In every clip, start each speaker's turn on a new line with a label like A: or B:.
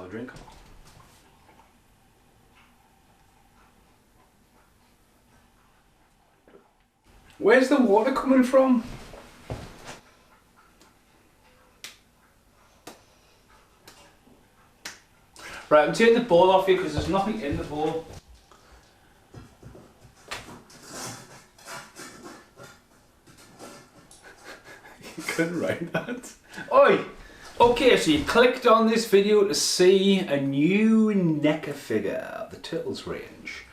A: another drink. Where's the water coming from? Right, I'm taking the bowl off you because there's nothing in the bowl. You couldn't write that. Oi! Okay, so you clicked on this video to see a new Neca figure, the Turtles range.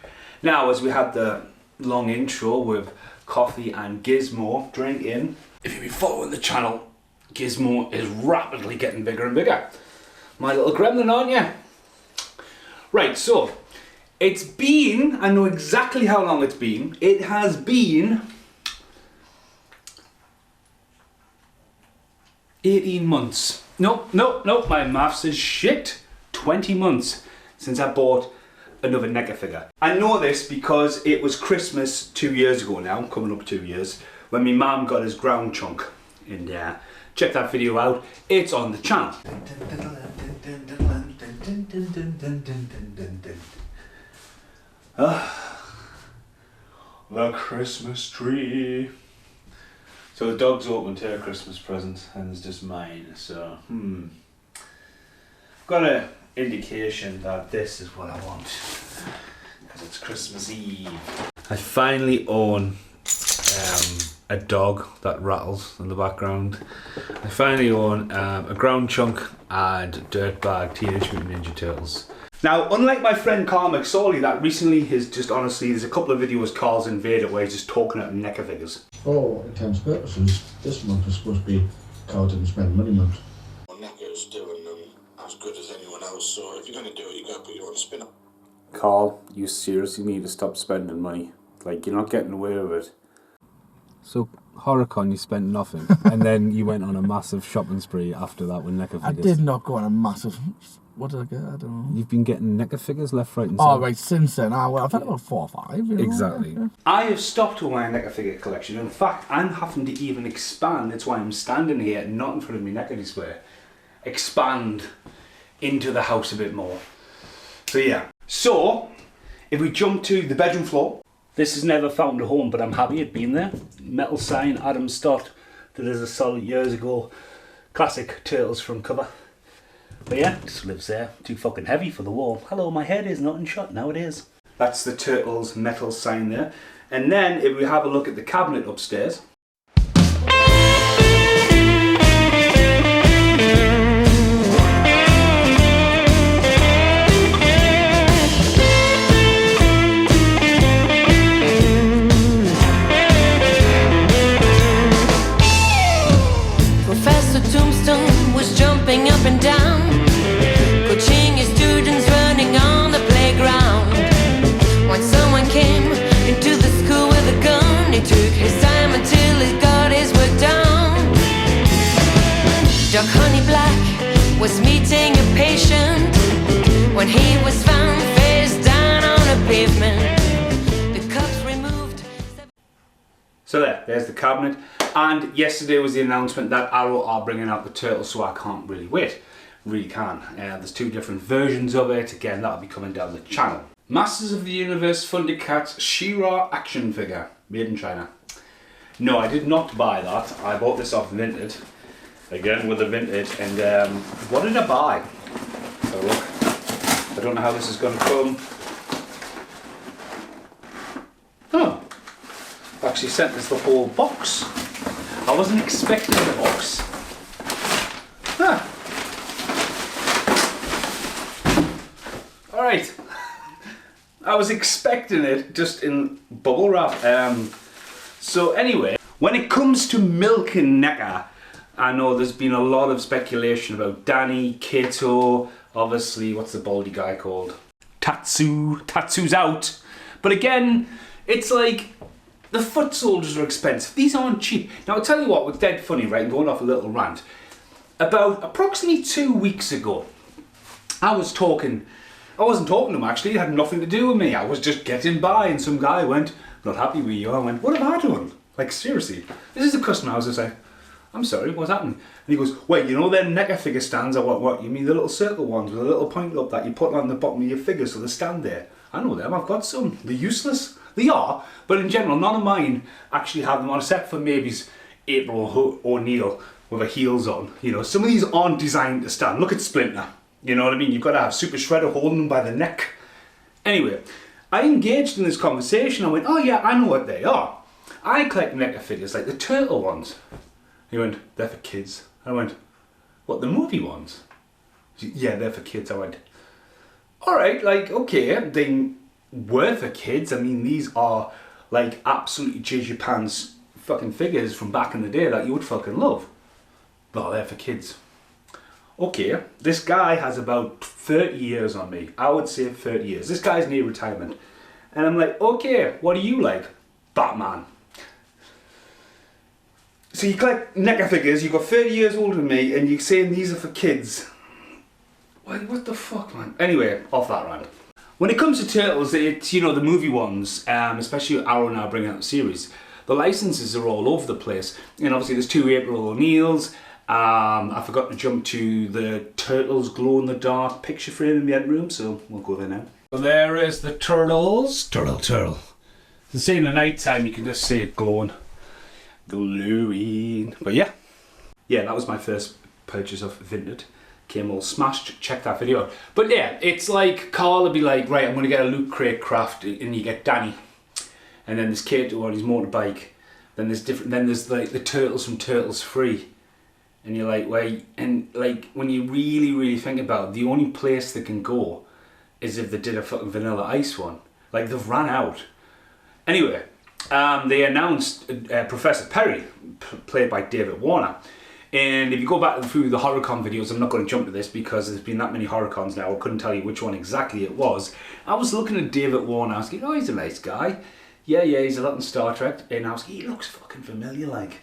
A: Now, as we had the long intro with Coffee and Gizmo drinking, if you've been following the channel, Gizmo is rapidly getting bigger and bigger. My little gremlin, aren't you? Right, so it's been, I know exactly how long it's been. It has been 18 months. Nope, my maths is shit. 20 months since I bought another Neca figure. I know this because it was Christmas 2 years ago now, coming up 2 years, when my mum got his ground chunk. And check that video out, it's on the channel. The Christmas tree. So the dog's opened her Christmas present and it's just mine, so got an indication that this is what I want because it's Christmas Eve. I finally own a dog that rattles in the background. I finally own a ground chunk and dirtbag Teenage Mutant Ninja Turtles. Now, unlike my friend Carl McSorley, that recently has just honestly, there's a couple of videos Carl's invaded where he's just talking about Neca figures.
B: For all intents and purposes, this month is supposed to be Carl didn't spend money month.
C: Neca's doing them as good as anyone else, so if you're going to do it, you've got to put your own spin on.
A: Carl, you seriously need to stop spending money. Like, you're not getting away with it.
D: So, HorrorCon, you spent nothing, and then you went on a massive shopping spree after that with Neca figures.
B: I did not go on a massive... What did I get? I don't know.
D: You've been getting Neca figures left, right and centre.
B: Oh, right, since then. Well, I've had about 4 or 5. You know?
D: Exactly.
B: Yeah.
A: I have stopped with my Neca figure collection. In fact, I'm having to even expand. That's why I'm standing here, not in front of my Neca display. Expand into the house a bit more. So yeah. So, if we jump to the bedroom floor. This has never found a home, but I'm happy it'd been there. Metal sign, Adam Stott, that is a solid years ago. Classic Turtles from cover. But yeah, just lives there. Too fucking heavy for the wall. Hello, my head is not in shot. Now it is. That's the Turtles metal sign there. And then if we have a look at the cabinet upstairs.
E: Professor Tombstone was jumping up and down, coaching his students running on the playground. When someone came into the school with a gun, he took his time until he got his work done. Doc Honey Black was meeting a patient when he was found face down on a pavement. The cops removed.
A: So there's the cabinet. And yesterday was the announcement that Arrow are bringing out the Turtles, so I can't really wait. Really can. There's 2 different versions of it. Again, that'll be coming down the channel. Masters of the Universe Thundercats She-Ra action figure, made in China. No, I did not buy that. I bought this off Vinted. Again with the Vinted. And what did I buy? So look, I don't know how this is going to come. Oh, actually sent us the whole box. I wasn't expecting the box. Huh. Alright. I was expecting it just in bubble wrap. So anyway, when it comes to milking Neca, I know there's been a lot of speculation about Danny, Kato, obviously, what's the baldy guy called? Tatsu. Tatsu's out. But again, it's like, the foot soldiers are expensive. These aren't cheap. Now, I'll tell you what, was dead funny, right? Going off a little rant. About approximately 2 weeks ago, I wasn't talking to him actually. It had nothing to do with me. I was just getting by and some guy went, not happy with you. I went, what have I done? Like, seriously. This is a customer. I was just like, I'm sorry, what's happening? And he goes, well, you know them Neca figure stands, or what, you mean the little circle ones with a little point up that you put on the bottom of your figure so they stand there? I know them, I've got some. They're useless. They are, but in general, none of mine actually have them on, except for maybe April O'Neil with her heels on. You know, some of these aren't designed to stand. Look at Splinter. You know what I mean? You've got to have Super Shredder holding them by the neck. Anyway, I engaged in this conversation. I went, oh yeah, I know what they are. I collect Neca figures, like the turtle ones. He went, they're for kids. I went, what, the movie ones? Yeah, they're for kids. I went, alright, like, okay, they were for kids. I mean, these are like absolutely jizz your pants fucking figures from back in the day that you would fucking love. No, they're for kids. Okay, this guy has about 30 years on me. I would say 30 years. This guy's near retirement. And I'm like, okay, what do you like? Batman. So you collect Neca figures, you've got 30 years older than me, and you're saying these are for kids. What the fuck, man? Anyway, off that rant. When it comes to Turtles, it's, you know, the movie ones, especially Arrow now bringing out the series, the licenses are all over the place. And obviously there's 2 April O'Neils. I forgot to jump to the Turtles glow-in-the-dark picture frame in the end room, so we'll go there now. So there is the Turtles. Turtle. To see in the night time, you can just see it glowing. Glowing. But yeah, that was my first purchase of Vinted. Came all smashed. Check that video out. But yeah, it's like Carl would be like, right, I'm going to get a Loot Crate craft, and you get Danny, and then there's Kato on his motorbike. Then there's like the Turtles from Turtles 3, and you're like, wait, and like when you really think about it, the only place they can go is if they did a fucking Vanilla Ice one. Like they've ran out. Anyway. They announced Professor Perry, played by David Warner. And if you go back through the HorrorCon videos, I'm not going to jump to this because there's been that many HorrorCons now, I couldn't tell you which one exactly it was. I was looking at David Warner, I was like, oh, he's a nice guy. Yeah, he's a lot in Star Trek. And I was like, he looks fucking familiar, like.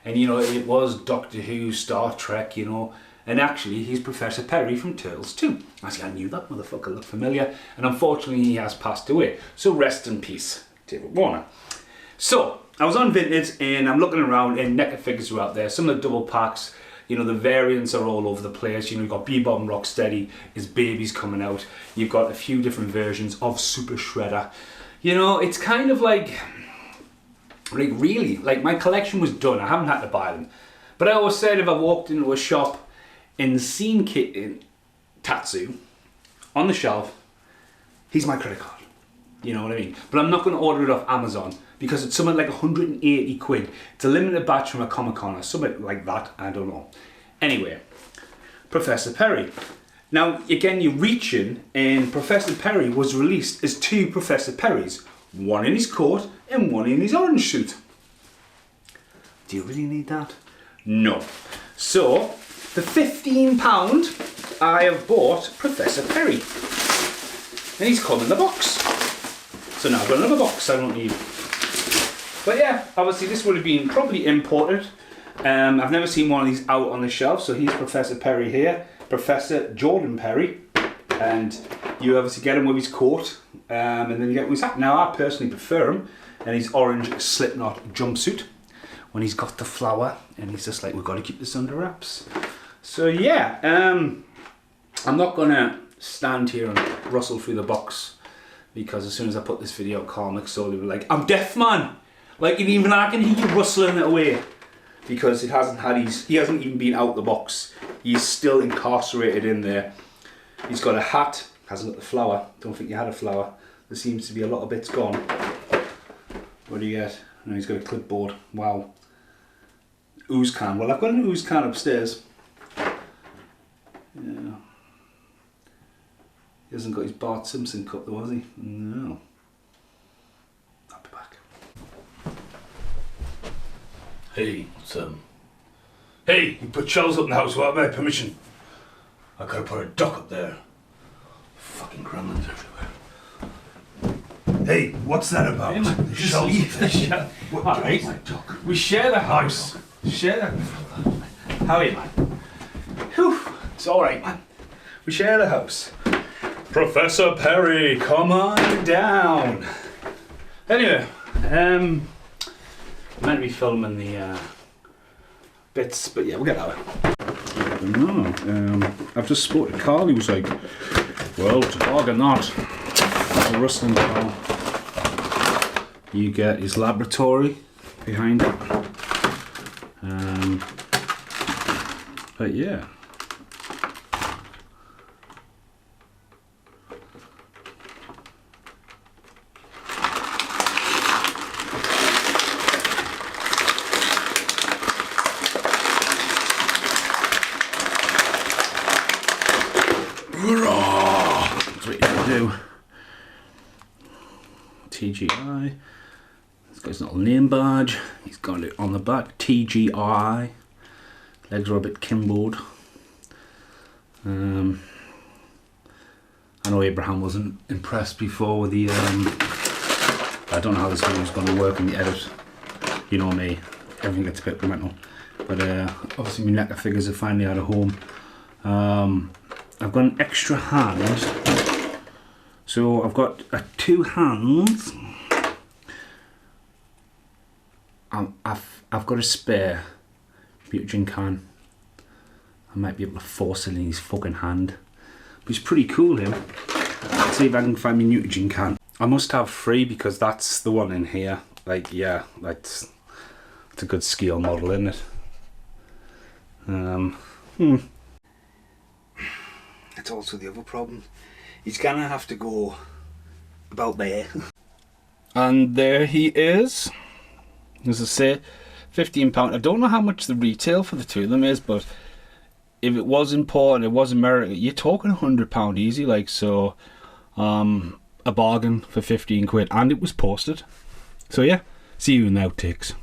A: And you know, it was Doctor Who, Star Trek, you know. And actually, he's Professor Perry from Turtles 2. I was like, I knew that motherfucker looked familiar. And unfortunately, he has passed away. So rest in peace, David Warner. So, I was on Vinted and I'm looking around and Neca figures are out there. Some of the double packs, you know, the variants are all over the place. You know, you've got Bebop and Rocksteady, his baby's coming out. You've got a few different versions of Super Shredder. You know, it's kind of like really, like my collection was done. I haven't had to buy them. But I always said if I walked into a shop and seen Tatsu on the shelf, he's my credit card. You know what I mean? But I'm not going to order it off Amazon because it's something like 180 quid. It's a limited batch from a Comic-Con or something like that. I don't know. Anyway, Professor Perry. Now, again, you reach in and Professor Perry was released as 2 Professor Perrys. One in his coat and one in his orange suit. Do you really need that? No. So, for £15, I have bought Professor Perry. And he's come in the box. So now I've got another box I don't need. But yeah, obviously this would have been probably imported. I've never seen one of these out on the shelf. So here's Professor Perry here. Professor Jordan Perry. And you obviously get him with his coat. And then you get him with his hat. Now I personally prefer him in his orange Slipknot jumpsuit. When he's got the flower. And he's just like, we've got to keep this under wraps. So yeah, I'm not going to stand here and rustle through the box. Because as soon as I put this video up, Carl McSorley will be like, I'm deaf, man! Like, even I can hear you rustling it away. Because he hasn't even been out the box. He's still incarcerated in there. He's got a hat, hasn't got the flower. Don't think you had a flower. There seems to be a lot of bits gone. What do you get? No, he's got a clipboard. Wow. Ooze can. Well, I've got an ooze can upstairs. Yeah. He hasn't got his Bart Simpson cup though, has he? No. I'll be back. Hey, hey, you put shelves up in the house without my permission. I could have put a dock up there. Fucking gremlins everywhere. Hey, what's that about?
F: Hey, man, just leave it. Alright, we share the house. Share the...
A: How are you, man? Whew, it's alright, man. We share the house. Professor Perry, come on down. Anyway, I'm meant to be filming the bits, but yeah, we'll get that. No, I've just spoke to Carl. He was like, "Well, to bargain that, it's a rustling car. You get his laboratory behind it." But yeah. That's what you can do. TGI. This guy's not a name badge. He's got it on the back. TGI. Legs are a bit kimboed. I know Abraham wasn't impressed before with the. I don't know how this video's going to work in the edit. You know me, everything gets a bit mental. But obviously, my Neca figures are finally out of home. I've got an extra hand, so I've got 2 hands. I've got a spare mutagen can. I might be able to force it in his fucking hand. But he's pretty cool, him. Let's see if I can find my mutagen can. I must have 3 because that's the one in here. Like, yeah, that's a good scale model, isn't it? It's also the other problem. He's gonna have to go about there. And there he is. As I say, £15. I don't know how much the retail for the 2 of them is, but if it was imported, it was America, you're talking £100 easy, like, so a bargain for 15 quid, and it was posted. So yeah, see you in the outtakes.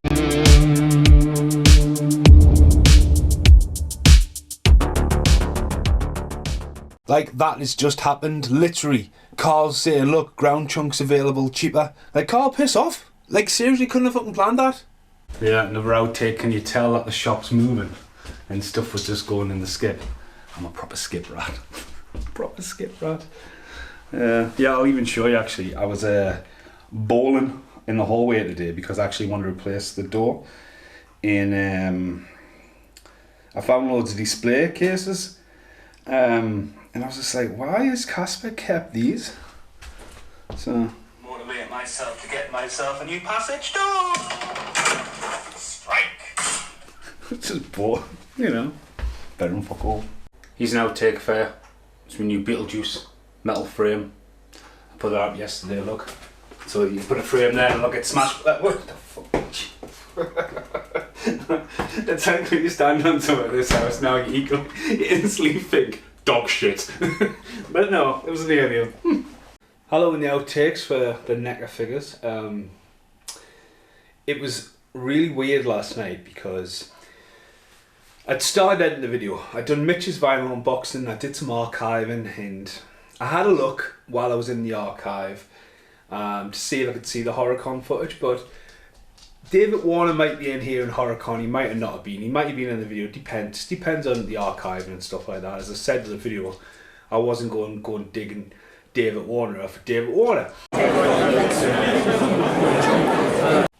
A: Like, that has just happened, literally. Carl's saying, look, ground chunks available cheaper. Like, Carl, piss off. Like, seriously, couldn't have fucking planned that. Yeah, another outtake, can you tell that the shop's moving? And stuff was just going in the skip. I'm a proper skip rat. Proper skip rat. Yeah, I'll even show you actually. I was bowling in the hallway today because I actually wanted to replace the door. I found loads of display cases. And I was just like, why has Casper kept these? So motivate myself to get myself a new passage door. Strike. It's just boring, you know. Better than fuck all. He's an outtake fair. It's my new Beetlejuice metal frame. I put that up yesterday, look. So you put a frame there and look, it smashed. What the fuck? That's how you stand on some of this house now, you instantly think dog shit. But no, it was the alien. Hello in the outtakes for the Neca figures. It was really weird last night because I'd started editing the video. I'd done Mitch's vinyl unboxing, I did some archiving, and I had a look while I was in the archive to see if I could see the HorrorCon footage, but David Warner might be in here in HorrorCon, he might have not been, he might have been in the video, depends on the archiving and stuff like that. As I said in the video, I wasn't going digging David Warner off of David Warner.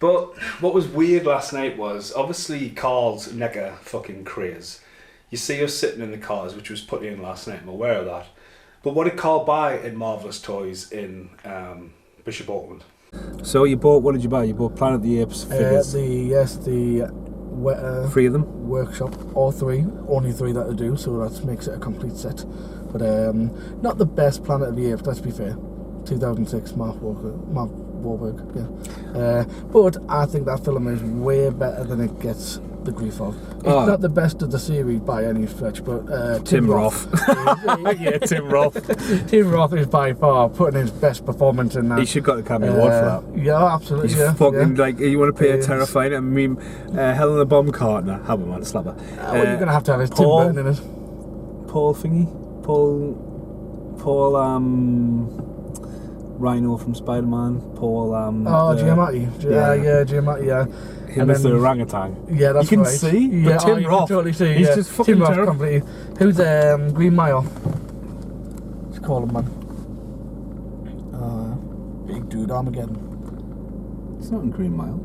A: But what was weird last night was, obviously Carl's Neca fucking craze. You see us sitting in the cars, which was put in last night, I'm aware of that. But what did Carl buy at Marvellous Toys in Bishop Auckland?
D: So you bought, what did you buy? You bought Planet of the Apes figures?
B: The
D: 3 of them?
B: Workshop, all 3, only 3 that I do, so that makes it a complete set. But not the best Planet of the Apes, let's be fair. 2006, Mark Wahlberg, yeah. But I think that film is way better than it gets the grief of. It's not the best of the series by any stretch, but Tim Roth.
D: Yeah, Tim Roth.
B: Tim Roth is by far putting his best performance in that.
D: He should got the Academy Award for that.
B: Yeah, absolutely.
D: He's fucking like, you want to pay a terrifying. I mean, Helena Baumgartner. How about man, slapper?
B: Well, you're gonna have to have his Tim Burton in it.
D: Paul Rhino from Spider-Man.
B: Giamatti. Giamatti. Yeah.
D: Him as the orangutan.
B: Yeah, that's
D: you can
B: right.
D: see,
B: yeah,
D: but Tim Roth,
B: can totally see.
D: he's
B: yeah.
D: just fucking
B: Tim Roth
D: terrible.
B: completely. Who's Green Mile? Let's call him, man. Big dude, Armageddon.
D: It's not in Green Mile.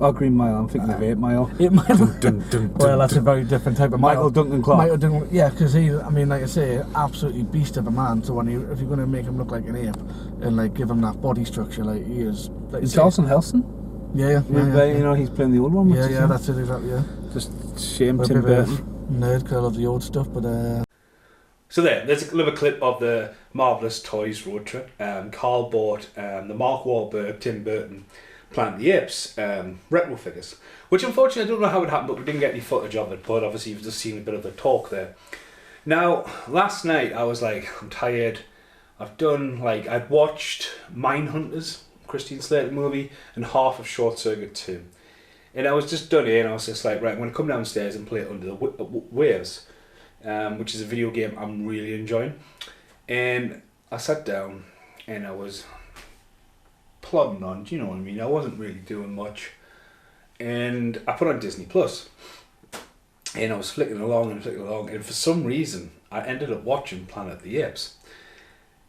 D: Oh, Green Mile. I'm thinking of 8 Mile.
B: 8 Mile.
D: Dun, dun,
B: Well,
D: dun,
B: that's a
D: dun.
B: very different type of
D: Michael
B: mile.
D: Duncan Clark.
B: Michael Duncan, yeah, because I mean, like I say, absolutely beast of a man. So if you're going to make him look like an ape and like give him that body structure, like he is. Like
D: Is Charlton Heston?
B: Yeah.
D: You know, he's playing the old one.
B: Yeah, that's it, exactly. Yeah.
D: Just shame
B: We're a
D: Tim
B: bit of
D: Burton.
B: nerd, because I love the old stuff, but.
A: So there's a little clip of the Marvellous Toys road trip. Carl bought the Mark Wahlberg, Tim Burton, Planet of the Apes retro figures, which unfortunately I don't know how it happened, but we didn't get any footage of it, but obviously you've just seen a bit of the talk there. Now, last night I was like, I'm tired. I'd watched Mindhunters, Christine Slater movie, and half of Short Circuit 2. And I was just done here and I was just like, right, I'm going to come downstairs and play Under the Waves. Which is a video game I'm really enjoying. And I sat down and I was plodding on, do you know what I mean? I wasn't really doing much. And I put on Disney Plus. And I was flicking along, and for some reason I ended up watching Planet of the Apes.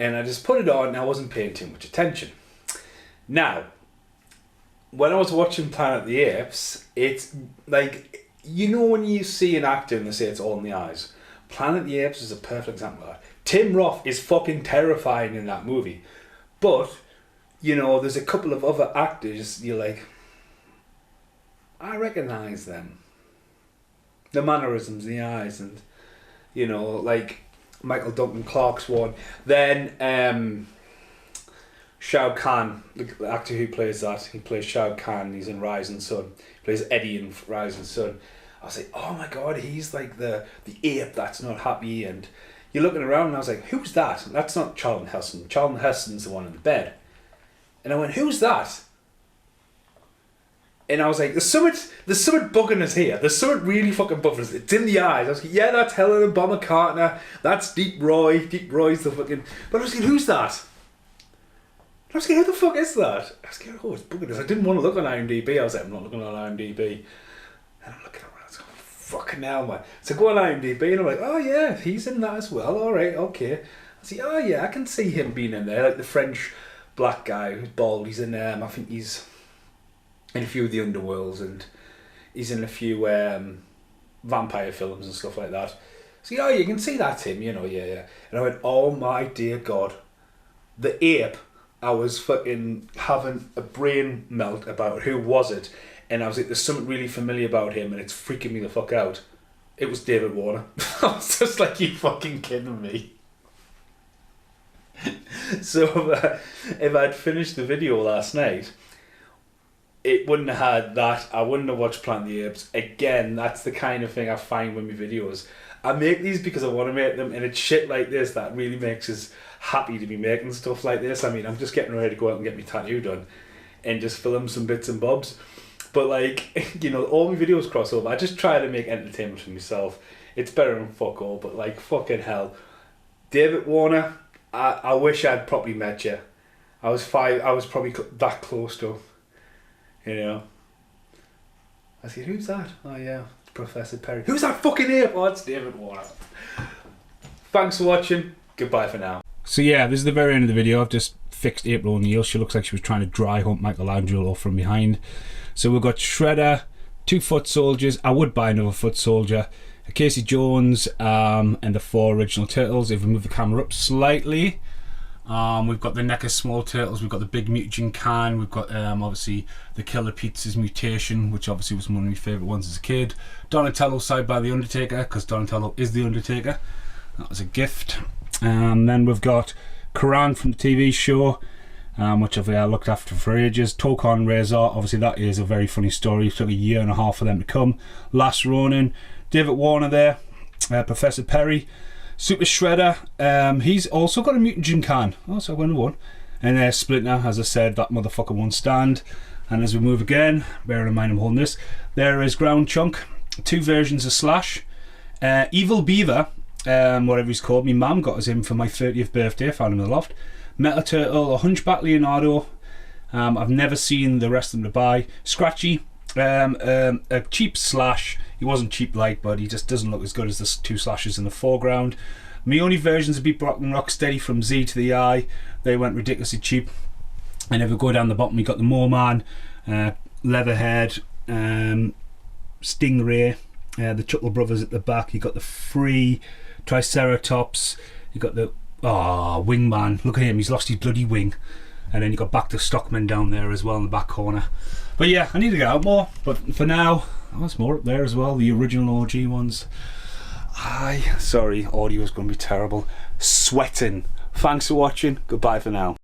A: And I just put it on and I wasn't paying too much attention. Now, when I was watching Planet of the Apes, it's like, you know when you see an actor and they say it's all in the eyes? Planet of the Apes is a perfect example of that. Tim Roth is fucking terrifying in that movie. But, you know, there's a couple of other actors, you're like, I recognise them. The mannerisms, the eyes, and, you know, like Michael Duncan Clark's one. Then, Shao Kahn, the actor who plays that, he plays Shao Kahn, he's in Rising Sun. He plays Eddie in Rising Sun. I was like, oh my god, he's like the ape that's not happy. And you're looking around and I was like, who's that? That's not Charlton Heston. Charlton Heston's the one in the bed. And I went, who's that? And I was like, there's something bugging us here. There's something really fucking bugging us. It's in the eyes. I was like, yeah, that's Helena Bonham Carter. That's Deep Roy. Deep Roy's the fucking... But I was like, who's that? I was like, who the fuck is that? I was like, oh, it's bugging us. I didn't want to look on IMDb. I was like, I'm not looking on IMDb. And I'm looking around. I was going, fucking hell, man. So I go on IMDb and I'm like, oh yeah, he's in that as well. All right, okay. I see, oh yeah, I can see him being in there. Like the French black guy who's bald. He's in I think he's in a few of the Underworlds, and he's in a few vampire films and stuff like that. So oh, you can see that's him, you know, yeah. And I went, oh my dear God, the ape. I was fucking having a brain melt about who was it, and I was like, there's something really familiar about him, and it's freaking me the fuck out. It was David Warner. I was just like, you fucking kidding me? So if I'd finished the video last night, it wouldn't have had that. I wouldn't have watched Planet of the Apes. Again, that's the kind of thing I find with my videos. I make these because I want to make them, and it's shit like this that really makes us happy to be making stuff like this. I mean, I'm just getting ready to go out and get my tattoo done and just film some bits and bobs. But like, you know, all my videos cross over. I just try to make entertainment for myself. It's better than fuck all, but like, fucking hell. David Warner, I wish I'd probably met you. I was probably that close to him. You know, I said, who's that? Oh yeah, it's Professor Perry. Who's that fucking ape? Oh, it's David Warner. Thanks for watching. Goodbye for now.
D: So yeah, this is the very end of the video. I've just fixed April O'Neil. She looks like she was trying to dry hump Michelangelo from behind. So we've got Shredder, 2 foot soldiers. I would buy another foot soldier. Casey Jones, and the 4 original turtles. If we move the camera up slightly, we've got the Neca small turtles, we've got the big mutagen Khan, we've got obviously the Killer Pizza's mutation, which obviously was one of my favourite ones as a kid. Donatello side by the Undertaker, because Donatello is the Undertaker. That was a gift. And then we've got Karan from the TV show, which I've looked after for ages. Tokon Razor, obviously that is a very funny story. It took a year and a half for them to come. Last Ronin, David Warner there, Professor Perry, Super Shredder, he's also got a mutagen Khan. Oh, so I went to one. And Splinter, as I said, that motherfucker won't stand. And as we move again, bearing in mind I'm holding this, there is Ground Chunk, 2 versions of Slash, Evil Beaver, whatever he's called. My mum got us in for my 30th birthday, found him in the loft. Metal Turtle, a Hunchback Leonardo. I've never seen the rest of them to buy. Scratchy, a cheap Slash. He wasn't cheap like, but he just doesn't look as good as the 2 Slashes in the foreground. My only versions of Beat Brock and Rocksteady from Z to the I, they went ridiculously cheap. And if we go down the bottom, we got the Moorman, Leatherhead, Stingray, the Chuckle Brothers at the back. You got the free Triceratops. You got the Wingman. Look at him, he's lost his bloody wing. And then you got back to Stockman down there as well in the back corner. But yeah, I need to get out more. But for now, there's more up there as well. The original OG ones. Sorry, audio's going to be terrible. Sweating. Thanks for watching. Goodbye for now.